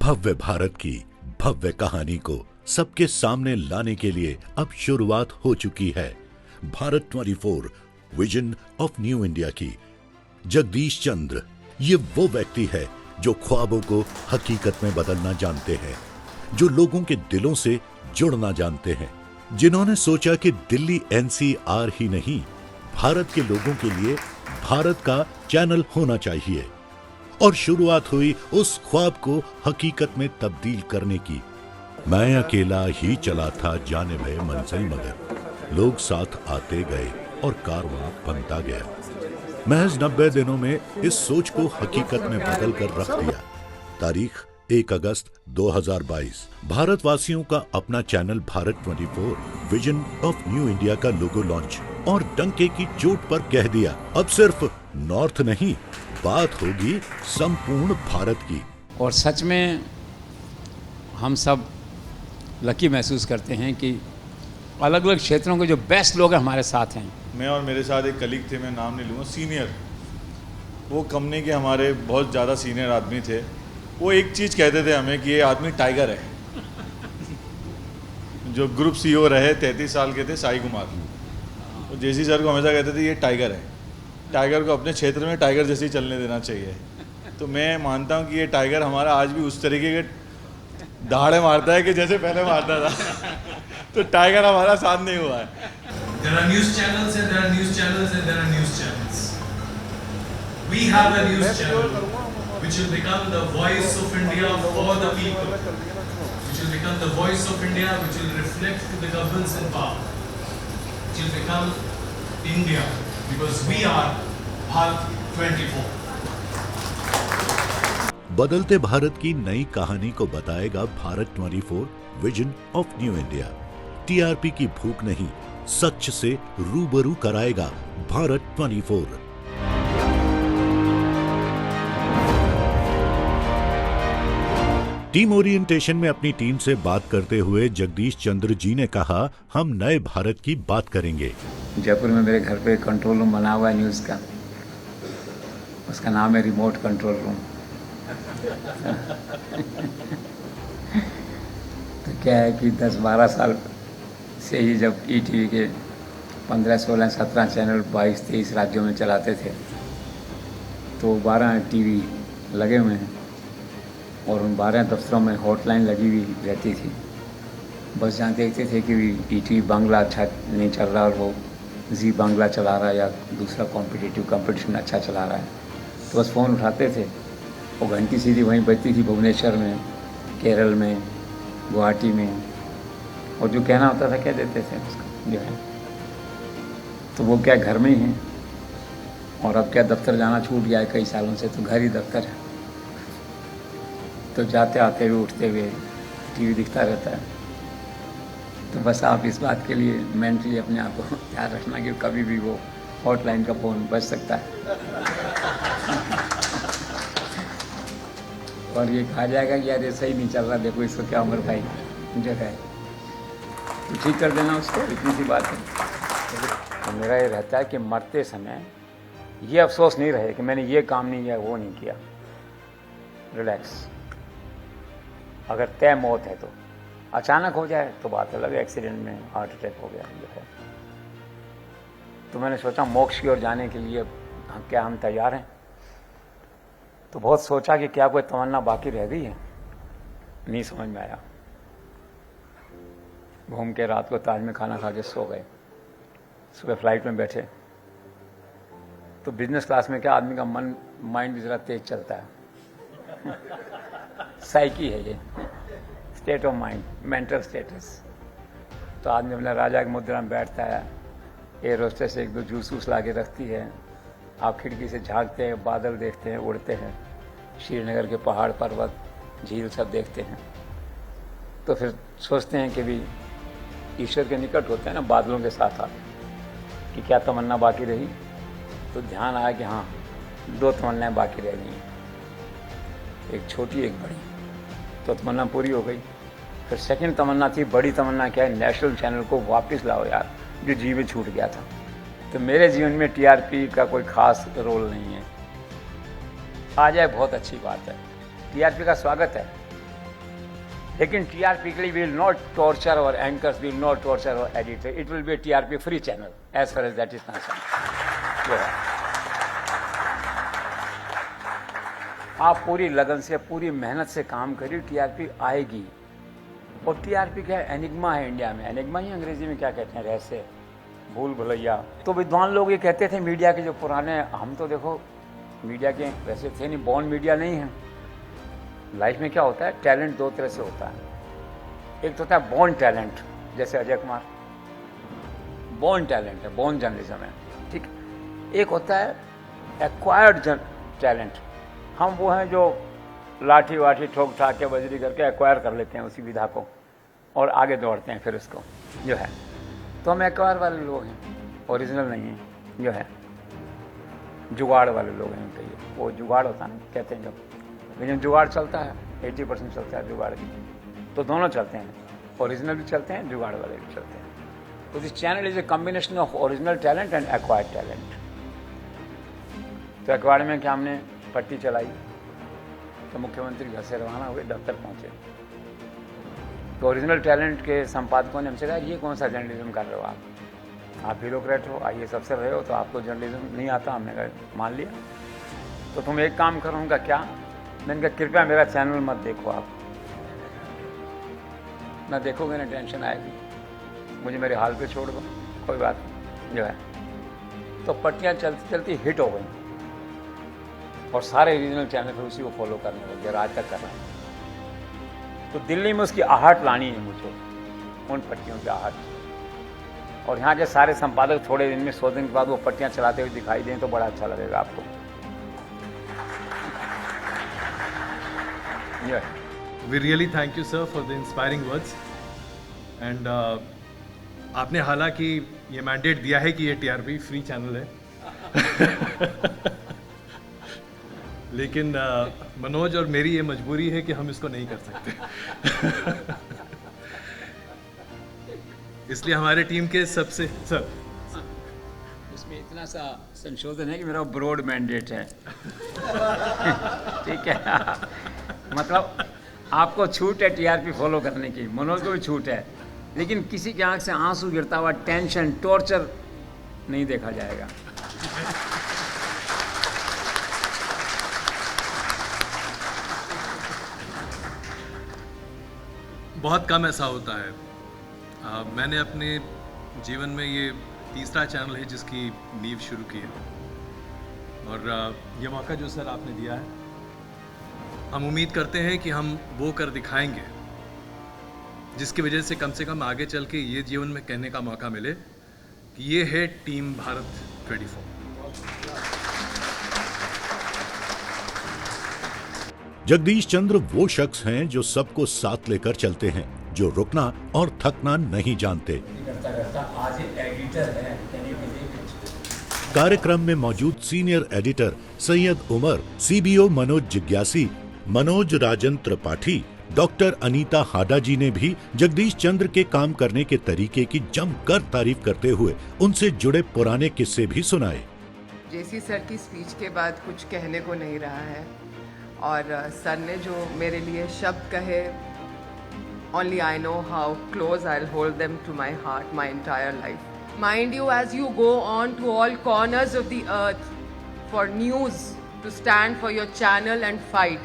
भव्य भारत की भव्य कहानी को सबके सामने लाने के लिए अब शुरुआत हो चुकी है Bharat 24 vision of new India की। जगदीश चंद्र ये वो व्यक्ति है जो ख्वाबों को हकीकत में बदलना जानते हैं, जो लोगों के दिलों से जुड़ना जानते हैं, जिन्होंने सोचा कि दिल्ली एनसीआर ही नहीं, भारत के लोगों के लिए भारत का चैनल होना चाहिए। और शुरुआत हुई उस ख्वाब को हकीकत में तब्दील करने की। मैं अकेला ही चला था जाने भय मंजिल मगर, लोग साथ आते गए और कारवां बनता गया। महज 90 दिनों में इस सोच को हकीकत में बदल कर रख दिया। तारीख 1 अगस्त 2022। भारतवासियों का अपना channel Bharat 24 vision of new India का लोगो लॉन्च और डंके की चोट पर कह दिया, अब सिर्फ नॉर्थ नहीं, बात होगी संपूर्ण भारत की। और सच में हम सब लकी महसूस करते हैं कि अलग अलग क्षेत्रों के जो बेस्ट लोग हैं हमारे साथ हैं। मैं और मेरे साथ एक कलीग थे, मैं नाम नहीं लूँगा, सीनियर, वो कंपनी के हमारे बहुत ज़्यादा सीनियर आदमी थे। वो एक चीज़ कहते थे हमें कि ये आदमी टाइगर है। जो ग्रुप सीईओ रहे 33 साल के थे, साई कुमार, तो जेसी सर को हमेशा कहते थे ये टाइगर है, टाइगर को अपने क्षेत्र में टाइगर जैसे ही चलने देना चाहिए। तो मैं मानता हूँ कि ये टाइगर हमारा आज भी उस तरीके के दहाड़े मारता है कि जैसे पहले मारता था। तो टाइगर हमारा साथ नहीं हुआ है। There are news channels and there are news channels and there are news channels. We have a news channel which will become the voice of India for the people, which will become the voice of India, which will reflect to the governments in power, which will become India, because we are Bharat 24. बदलते भारत की नई कहानी को बताएगा Bharat 24 vision of new India. TRP की भूख नहीं, सच से रूबरू कराएगा भारत 24। टीम ओरिएंटेशन में अपनी टीम से बात करते हुए जगदीश चंद्र जी ने कहा, हम नए भारत की बात करेंगे। जयपुर में मेरे घर पे कंट्रोल रूम बना हुआ है न्यूज़ का, उसका नाम है रिमोट कंट्रोल रूम। तो क्या है कि 10-12 साल से ही जब ईटीवी के 15, 16, 17 चैनल 22, 23 राज्यों में चलाते थे, तो 12 टीवी लगे हुए हैं और उन 12 दफ्तरों में हॉटलाइन लगी हुई रहती थी। बस जहाँ देखते थे कि ईटीवी बांग्ला अच्छा नहीं चल रहा और वो जी बांग्ला चला रहा है या दूसरा कंपटीशन अच्छा चला रहा है, तो बस फ़ोन उठाते थे। वो घंटी सीधी वहीं बजती थी, भुवनेश्वर में, केरल में, गुवाहाटी में, और जो कहना होता था कह देते थे उसका जो है। तो वो क्या घर में ही है, और अब क्या दफ्तर जाना छूट गया है कई सालों से, तो घर ही दफ्तर है। तो जाते आते हुए उठते हुए टीवी दिखता रहता है। तो बस आप इस बात के लिए मेंटली अपने आप को ध्यान रखना कि कभी भी वो हॉटलाइन का फ़ोन बज सकता है। और ये कहा जाएगा कि यार ये सही नहीं चल रहा, देखो इसको क्या उम्र भाई जो है, तो ठीक कर देना उसको, इतनी सी बात है। तो मेरा ये रहता है कि मरते समय ये अफसोस नहीं रहे कि मैंने ये काम नहीं किया, वो नहीं किया। रिलैक्स। अगर तय मौत है तो अचानक हो जाए तो बात अलग है, एक्सीडेंट में हार्ट अटैक हो गया जो है, तो मैंने सोचा मोक्ष की ओर जाने के लिए क्या हम तैयार हैं। तो बहुत सोचा कि क्या कोई तमन्ना बाकी रह गई है, नहीं समझ में आया। घूम के रात को ताज में खाना खा के सो गए। सुबह फ्लाइट में बैठे तो बिजनेस क्लास में क्या आदमी का माइंड भी ज़रा तेज चलता है। साइकी है ये, state of mind, mental status. तो आदमी अपना राजा की मुद्रा में बैठता है, एयर होस्टेस एक दो जूस वूस ला के रखती है, आप खिड़की से झांकते हैं, बादल देखते हैं, उड़ते हैं, श्रीनगर के पहाड़ पर्वत झील सब देखते हैं। तो फिर सोचते हैं कि भी ईश्वर के निकट होते हैं ना बादलों के साथ आप, कि क्या तमन्ना बाकी रही। तो ध्यान आया कि हाँ 2 तमन्नाएँ बाकी रह गई, एक छोटी एक बड़ी। तो तमन्ना पूरी हो गई। फिर सेकंड तमन्ना थी, बड़ी तमन्ना क्या है, नेशनल चैनल को वापस लाओ यार, जो जीवन छूट गया था। तो मेरे जीवन में टीआरपी का कोई खास रोल नहीं है, आ जाए बहुत अच्छी बात है। टीआरपी का स्वागत है, लेकिन टीआरपी के लिए विल नॉट टॉर्चर और एंकर्स विल नॉट टॉर्चर और editor, it will be TRP free channel as far as that is concern. आप पूरी लगन से पूरी मेहनत से काम करिए, टीआरपी आएगी। और टीआरपी क्या है, एनिग्मा है इंडिया में। एनिग्मा ही अंग्रेजी में क्या कहते हैं, रहस्य, भूल भुलैया। तो विद्वान लोग ये कहते थे मीडिया के जो पुराने, हम तो देखो मीडिया के वैसे थे नहीं, बॉर्न मीडिया नहीं है। लाइफ में क्या होता है, टैलेंट दो तरह से होता है। एक तो होता है बॉर्न टैलेंट, जैसे अजय कुमार बॉर्न टैलेंट है, बॉर्न जर्नलिज्म है, ठीक। एक होता है एक्वायर्ड टैलेंट, हम वो हैं जो लाठी वाठी ठोक ठाक के बजरी करके एक्वायर कर लेते हैं उसी विधा को और आगे दौड़ते हैं फिर उसको जो है। तो हम एक्वायर वाले लोग हैं, ओरिजिनल नहीं है जो है, जुगाड़ वाले लोग हैं कहिए। वो जुगाड़ होता है ना कहते हैं, जब जुगाड़ चलता है 80% चलता है जुगाड़ की, तो दोनों चलते हैं, ओरिजिनल भी चलते हैं, जुगाड़ वाले भी चलते हैं। तो this channel is a combination of original talent and acquired talent. तो एक्वायर्ड में क्या, हमने पट्टी चलाई तो मुख्यमंत्री घर से रवाना हुए, दफ्तर पहुंचे, तो ओरिजिनल टैलेंट के संपादकों ने हमसे कहा ये कौन सा जर्नलिज्म कर रहे हो आप ब्यूरोक्रेट हो, IAS अफसर रहे हो, तो आपको जर्नलिज्म नहीं आता। हमने कहा मान लिया, तो तुम एक काम करो। उनका क्या, मैंने कहा कृपया मेरा चैनल मत देखो, आप ना देखोगे ना टेंशन आएगी, मुझे मेरे हाल पे छोड़ दो, कोई बात नहीं जो है। तो पट्टियाँ चलती चलती हिट हो गई और सारे रीजनल चैनल फिर उसी को फॉलो करने लगे, आज तक कर रहे हैं। तो दिल्ली में उसकी आहट लानी है मुझे, उन पट्टियों की आहट। और यहाँ के सारे संपादक थोड़े दिन में 100 दिन के बाद वो पट्टियाँ चलाते हुए दिखाई दें तो बड़ा अच्छा लगेगा आपको। We really thank you sir for the inspiring words and आपने हालांकि ये मैंडेट दिया है कि ये TRP फ्री चैनल है लेकिन मनोज और मेरी ये मजबूरी है कि हम इसको नहीं कर सकते इसलिए हमारे टीम के सबसे सर इसमें इतना सा संशोधन है कि मेरा ब्रॉड मैंडेट है ठीक है मतलब आपको छूट है TRP फॉलो करने की, मनोज को भी छूट है, लेकिन किसी की आंख से आंसू गिरता हुआ टेंशन टॉर्चर नहीं देखा जाएगा बहुत कम ऐसा होता है। मैंने अपने जीवन में ये तीसरा चैनल है जिसकी नींव शुरू की है और ये मौका जो सर आपने दिया है, हम उम्मीद करते हैं कि हम वो कर दिखाएंगे जिसकी वजह से कम आगे चल के ये जीवन में कहने का मौका मिले कि ये है टीम भारत 24। जगदीश चंद्र वो शख्स हैं जो सबको साथ लेकर चलते हैं, जो रुकना और थकना नहीं जानते। आज एडिटर है कार्यक्रम में मौजूद senior editor Syed Umar, CBO Manoj जिज्ञासी, मनोज राजन त्रिपाठी, डॉक्टर अनीता हाडा जी ने भी जगदीश चंद्र के काम करने के तरीके की जमकर तारीफ करते हुए उनसे जुड़े पुराने किस्से भी सुनाए। जेसी सर की स्पीच के बाद कुछ कहने को नहीं रहा है और सर ने जो मेरे लिए शब्द कहे, only I know how close I'll hold them to my heart my entire life. Mind you, as you go on to all corners of the earth for news, to stand for your channel and fight,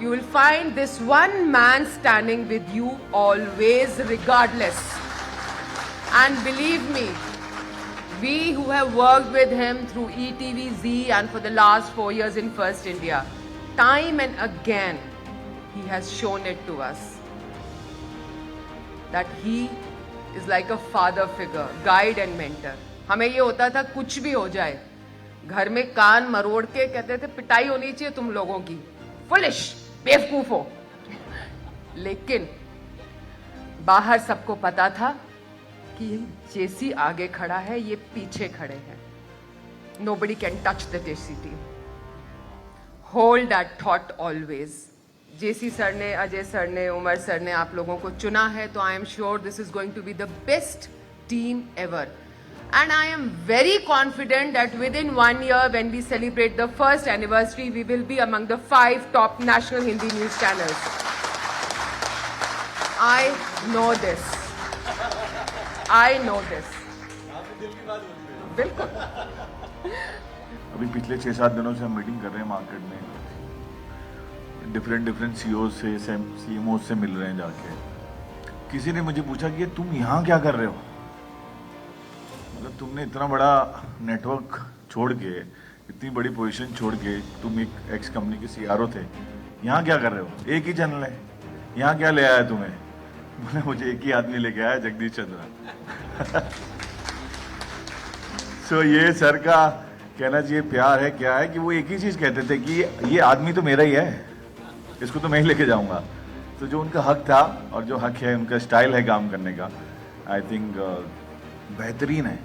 you will find this one man standing with you always, regardless. And believe me, we who have worked with him through ETV Z and for the last 4 years in First India, time and again he has shown it to us that he is like a father figure, guide and mentor. हमें ये होता था कुछ भी हो जाए, घर में कान मरोड़ के कहते थे पिटाई होनी चाहिए तुम लोगों की, फुलिश, बेवकूफ हो, लेकिन बाहर सबको पता था कि जेसी आगे खड़ा है, ये पीछे खड़े हैं. Nobody can touch the JC team. Hold that thought always. JC sir ने, अजय सर ने, उमर सर ने आप लोगों को चुना है, तो I am sure this is going to be the best team ever. And I am very confident that within 1 year, when we celebrate the first anniversary, we will be among the 5 top national Hindi news channels. I know this. I know this. बिल्कुल. अभी पिछले 6-7 दिनों से हम meeting कर रहे हैं market में, डिफरेंट सीईओ से सीएमओ से मिल रहे हैं जाके. किसी ने मुझे पूछा कि तुम यहाँ क्या कर रहे हो, मतलब तुमने इतना बड़ा नेटवर्क छोड़ के, इतनी बड़ी पोजीशन छोड़ के, तुम एक एक्स कंपनी के सीआरओ थे, यहाँ क्या कर रहे हो, एक ही चैनल है, यहाँ क्या ले आया तुम्हें. बोले मुझे एक ही आदमी लेके आया, जगदीश चंद्रा. सो ये सर का कहना चाहिए प्यार है क्या है कि वो एक ही चीज़ कहते थे कि ये आदमी तो मेरा ही है, इसको तो मैं ही लेके जाऊंगा. तो जो उनका हक था और जो हक है, उनका स्टाइल है काम करने का, आई थिंक बेहतरीन है.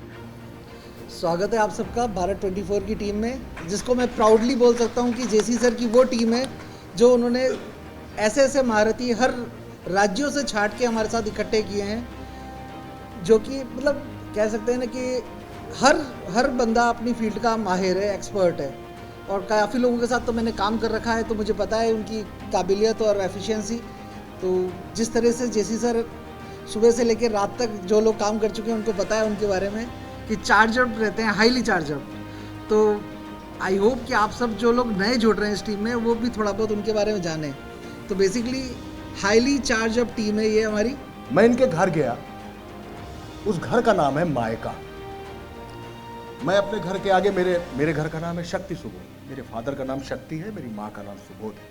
स्वागत है आप सबका भारत 24 की टीम में, जिसको मैं प्राउडली बोल सकता हूं कि जेसी सर की वो टीम है जो उन्होंने ऐसे ऐसे महारथी हर राज्यों से छांट के हमारे साथ इकट्ठे किए हैं, जो कि मतलब कह सकते हैं ना कि हर बंदा अपनी फील्ड का माहिर है, एक्सपर्ट है. और काफ़ी लोगों के साथ तो मैंने काम कर रखा है, तो मुझे पता है उनकी काबिलियत और एफिशिएंसी. तो जिस तरह से जेसी सर सुबह से लेकर रात तक जो लोग काम कर चुके हैं उनको पता है उनके बारे में कि चार्ज अप रहते हैं, हाईली चार्ज अप. तो आई होप कि आप सब जो लोग नए जुड़ रहे हैं इस टीम में वो भी थोड़ा बहुत उनके बारे में जानें. तो basically highly charge up team है ये हमारी. मैं इनके घर गया, उस घर का नाम है मायका. मैं अपने घर के आगे, मेरे घर का नाम है शक्ति सुबोध, मेरे फादर का नाम शक्ति है, मेरी माँ का नाम सुबोध है.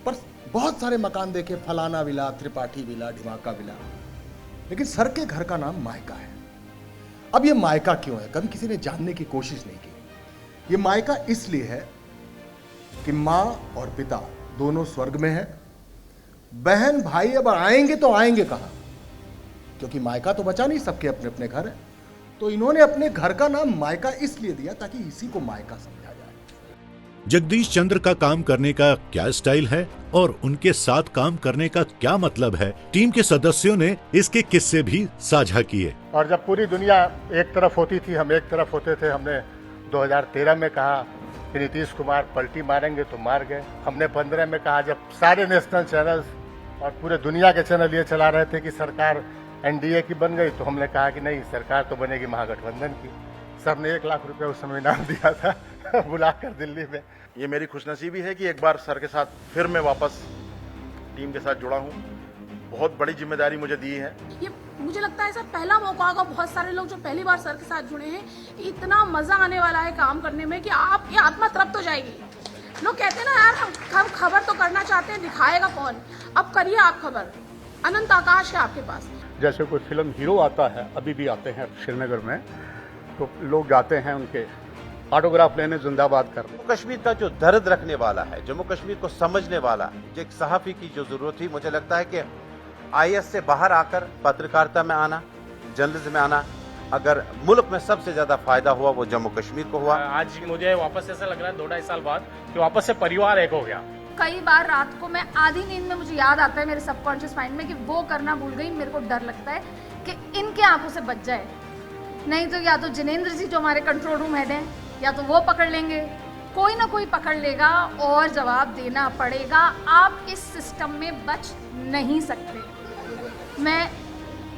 पर बहुत सारे मकान देखे, फलाना विला, त्रिपाठी विला, ढिमाका विला, लेकिन सर के घर का नाम मायका है. अब ये मायका क्यों है, कभी किसी ने जानने की कोशिश नहीं की. ये मायका इसलिए है कि माँ और पिता दोनों स्वर्ग में है, बहन भाई अब आएंगे तो आएंगे कहाँ, क्योंकि मायका तो बचा नहीं, सबके अपने अपने घर है. तो इन्होंने अपने घर का नाम मायका इसलिए दिया ताकि इसी को मायका समझा जाए. जगदीश चंद्र का काम करने का क्या स्टाइल है और उनके साथ काम करने का क्या मतलब है, टीम के सदस्यों ने इसके किस्से भी साझा किए. और जब पूरी दुनिया एक तरफ होती थी, हम एक तरफ होते थे, हमने 2013 में कहा कि नीतीश कुमार पलटी मारेंगे तो मार गए. हमने 15 में कहा, जब सारे नेशनल चैनल्स और पूरे दुनिया के चैनल ये चला रहे थे कि सरकार एनडीए की बन गई, तो हमने कहा कि नहीं, सरकार तो बनेगी महागठबंधन की. सर ने 1 लाख रुपया उस समय इनाम दिया था बुलाकर दिल्ली में. ये मेरी खुशनसीबी है कि एक बार सर के साथ फिर मैं वापस टीम के साथ जुड़ा हूँ. बहुत बड़ी जिम्मेदारी मुझे दी है. ये मुझे लगता है सर पहला मौका होगा, बहुत सारे लोग जो पहली बार सर के साथ जुड़े हैं, इतना मजा आने वाला है काम करने में कि आप ये आत्मा तृप्त हो जाएगी. लोग कहते हैं ना यार, हम खबर तो करना चाहते हैं, दिखाएगा कौन. अब करिए आप खबर, अनंत आकाश है आपके पास. जैसे कोई फिल्म हीरो आता है, अभी भी आते हैं श्रीनगर में, तो लोग जाते हैं उनके ऑटोग्राफ लेने, जिंदाबाद करने. जम्मू कश्मीर का जो दर्द रखने वाला है, जम्मू कश्मीर को समझने वाला, जो एक सहाफ़ी की जो जरूरत थी, मुझे लगता है कि आईएएस से बाहर आकर पत्रकारिता में आना, जर्नलिज्म में आना, अगर मुल्क में सबसे ज्यादा फायदा हुआ वो जम्मू कश्मीर को हुआ. आज मुझे वापस ऐसा लग रहा है 2-2.5 साल बाद कि वापस से परिवार एक हो गया. कई बार रात को मैं आधी नींद में मुझे याद आता है मेरे सबकॉन्शियस माइंड में कि वो करना भूल गई. मेरे को डर लगता है कि इनके आंखों से बच जाए, नहीं तो या तो जिनेंद्र जी जो हमारे कंट्रोल रूम हेड हैं, या तो वो पकड़ लेंगे, कोई ना कोई पकड़ लेगा और जवाब देना पड़ेगा. आप इस सिस्टम में बच नहीं सकते. मैं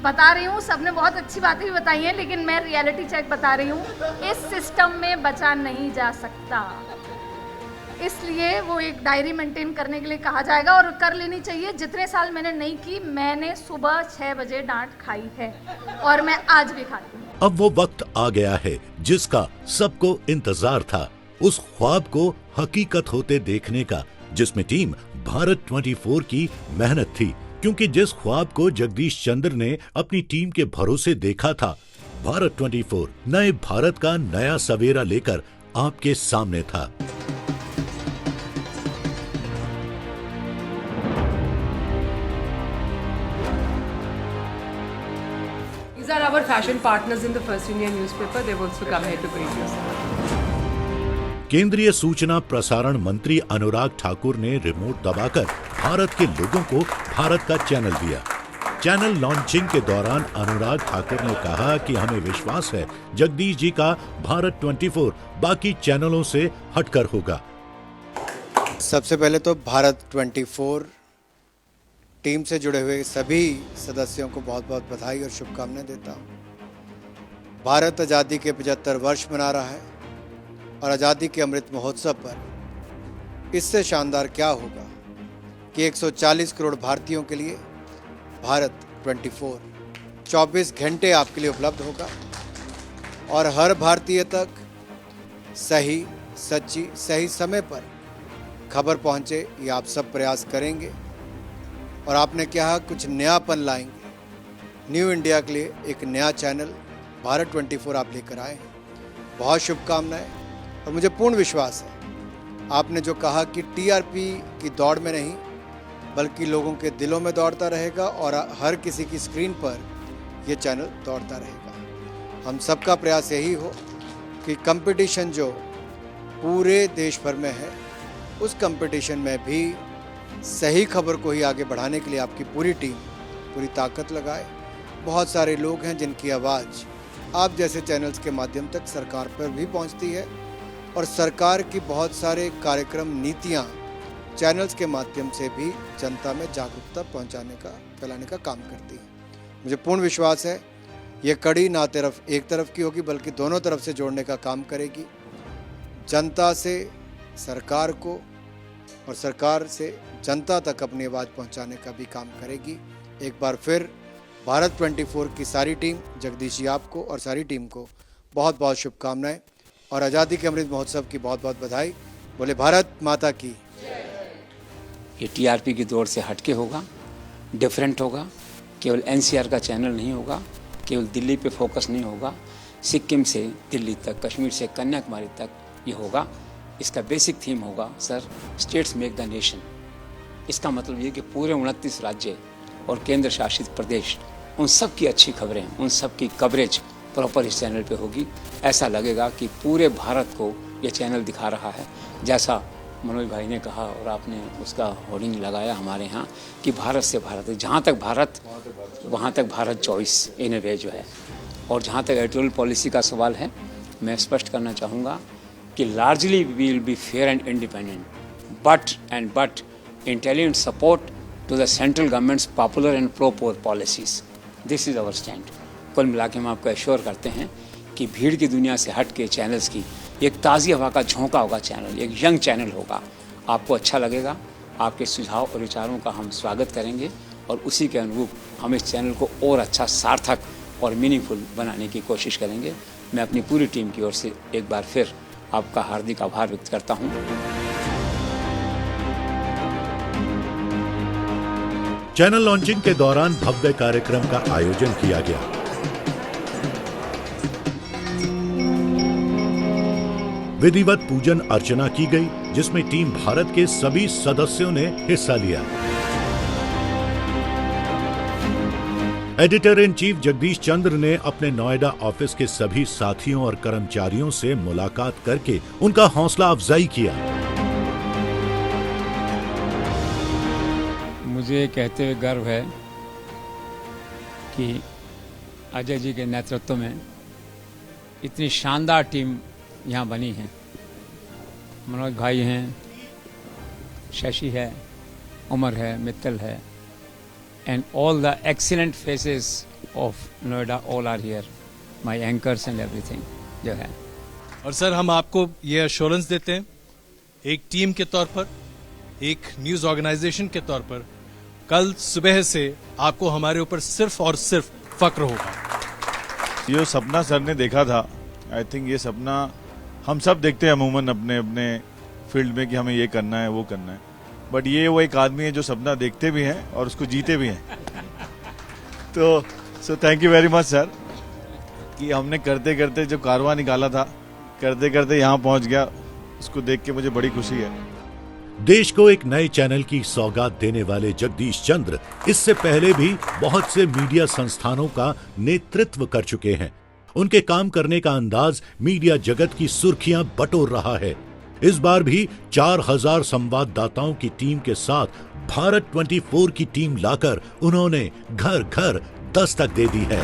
बता रही हूँ, सबने बहुत अच्छी बातें भी बताई हैं, लेकिन मैं रियलिटी चेक बता रही हूँ, इस सिस्टम में बचा नहीं जा सकता. इसलिए वो एक डायरी मेंटेन करने के लिए कहा जाएगा और कर लेनी चाहिए. जितने साल मैंने नहीं की, मैंने सुबह 6 बजे डांट खाई है और मैं आज भी खाती हूँ. अब वो वक्त आ गया है जिसका सबको इंतजार था, उस ख्वाब को हकीकत होते देखने का, जिसमें टीम भारत 24 की मेहनत थी. क्योंकि जिस ख्वाब को जगदीश चंद्र ने अपनी टीम के भरोसे देखा था, भारत 24 नए भारत का नया सवेरा लेकर आपके सामने था. These are our fashion partners in the First Indian newspaper. They've also come here to greet you. केंद्रीय सूचना प्रसारण मंत्री अनुराग ठाकुर ने रिमोट दबाकर भारत के लोगों को भारत का चैनल दिया. चैनल लॉन्चिंग के दौरान अनुराग ठाकुर ने कहा कि हमें विश्वास है जगदीश जी का भारत 24 बाकी चैनलों से हटकर होगा. सबसे पहले तो भारत 24 टीम से जुड़े हुए सभी सदस्यों को बहुत बहुत बधाई और शुभकामनाएं देता हूँ। भारत आज़ादी के 75 वर्ष मना रहा है और आज़ादी के अमृत महोत्सव पर इससे शानदार क्या होगा कि 140 करोड़ भारतीयों के लिए भारत 24 घंटे आपके लिए उपलब्ध होगा और हर भारतीय तक सही, सच्ची, सही समय पर खबर पहुंचे, ये आप सब प्रयास करेंगे। और आपने कहा कुछ नयापन लाएंगे, न्यू इंडिया के लिए एक नया चैनल भारत 24 आप लेकर आए हैं। बहुत शुभकामनाएं और मुझे पूर्ण विश्वास है आपने जो कहा कि टीआरपी की दौड़ में नहीं बल्कि लोगों के दिलों में दौड़ता रहेगा और हर किसी की स्क्रीन पर यह चैनल दौड़ता रहेगा। हम सबका प्रयास यही हो कि कंपटीशन जो पूरे देश भर में है उस कंपटीशन में भी सही खबर को ही आगे बढ़ाने के लिए आपकी पूरी टीम पूरी ताकत लगाए। बहुत सारे लोग हैं जिनकी आवाज़ आप जैसे चैनल्स के माध्यम तक सरकार पर भी पहुंचती है और सरकार की बहुत सारे कार्यक्रम, नीतियां चैनल्स के माध्यम से भी जनता में जागरूकता फैलाने का काम करती है। मुझे पूर्ण विश्वास है ये कड़ी ना सिर्फ एक तरफ की होगी बल्कि दोनों तरफ से जोड़ने का काम करेगी। जनता से सरकार को और सरकार से जनता तक अपनी आवाज़ पहुंचाने का भी काम करेगी। एक बार फिर भारत 24 की सारी टीम, जगदीश जी आपको और सारी टीम को बहुत बहुत शुभकामनाएं और आज़ादी के अमृत महोत्सव की बहुत बहुत बधाई। बोले भारत माता की। ये टीआरपी की दौड़ से हटके होगा, डिफरेंट होगा, केवल एनसीआर का चैनल नहीं होगा, केवल दिल्ली पे फोकस नहीं होगा, सिक्किम से दिल्ली तक, कश्मीर से कन्याकुमारी तक ये होगा। इसका बेसिक थीम होगा sir, states make the nation. इसका मतलब ये कि पूरे 29 राज्य और केंद्र शासित प्रदेश, उन सब की अच्छी खबरें, उन सब की कवरेज प्रॉपर इस चैनल पे होगी। ऐसा लगेगा कि पूरे भारत को ये चैनल दिखा रहा है, जैसा मनोज भाई ने कहा और आपने उसका होर्डिंग लगाया हमारे यहाँ कि भारत से भारत, जहाँ तक भारत वहाँ तक भारत चॉइस इन ए वे जो है। और जहाँ तक एडिटोरियल पॉलिसी का सवाल है, मैं स्पष्ट करना चाहूँगा कि largely we will be fair and independent but intelligent support to the central governments popular and pro poor policies. This is our stand. कुल मिला के हम आपको एश्योर करते हैं कि भीड़ की दुनिया से हट के चैनल्स की एक ताज़ी हवा का झोंका होगा चैनल, एक यंग चैनल होगा। आपको अच्छा लगेगा, आपके सुझाव और विचारों का हम स्वागत करेंगे और उसी के अनुरूप हम इस चैनल को और अच्छा, सार्थक और मीनिंगफुल बनाने की कोशिश करेंगे। मैं अपनी पूरी टीम की ओर से एक बार फिर आपका हार्दिक आभार व्यक्त करता हूँ। चैनल लॉन्चिंग के दौरान भव्य कार्यक्रम का आयोजन किया गया। विधिवत पूजन अर्चना की गई जिसमें टीम भारत के सभी सदस्यों ने हिस्सा लिया। एडिटर इन चीफ जगदीश चंद्र ने अपने नोएडा ऑफिस के सभी साथियों और कर्मचारियों से मुलाकात करके उनका हौसला अफजाई किया। मुझे कहते हुए गर्व है कि अजय जी के नेतृत्व में इतनी शानदार टीम यहाँ बनी है। मनोज भाई हैं, शशि है, उमर है, मित्तल है, and all the excellent faces of Noida all are here, my anchors and everything जो है। और सर हम आपको ये एश्योरेंस देते हैं एक टीम के तौर पर, एक न्यूज़ ऑर्गेनाइजेशन के तौर पर, कल सुबह से आपको हमारे ऊपर सिर्फ और सिर्फ फक्र होगा। ये सपना सर ने देखा था, आई थिंक ये सपना हम सब देखते हैं अमूमन अपने अपने फील्ड में कि हमें ये करना है, वो करना है, बट ये वो एक आदमी है जो सपना देखते भी हैं और उसको जीते भी हैं। तो so thank you very much sir कि हमने करते करते जो कारवां निकाला था, करते करते यहाँ पहुँच गया, उसको देख के मुझे बड़ी खुशी है। देश को एक नए चैनल की सौगात देने वाले जगदीश चंद्र इससे पहले भी बहुत से मीडिया संस्थानों का नेतृत्व कर चुके हैं। उनके काम करने का अंदाज मीडिया जगत की सुर्खियां बटोर रहा है। इस बार भी 4000 संवाददाताओं की टीम के साथ भारत 24 की टीम लाकर उन्होंने घर घर दस्तक दे दी है।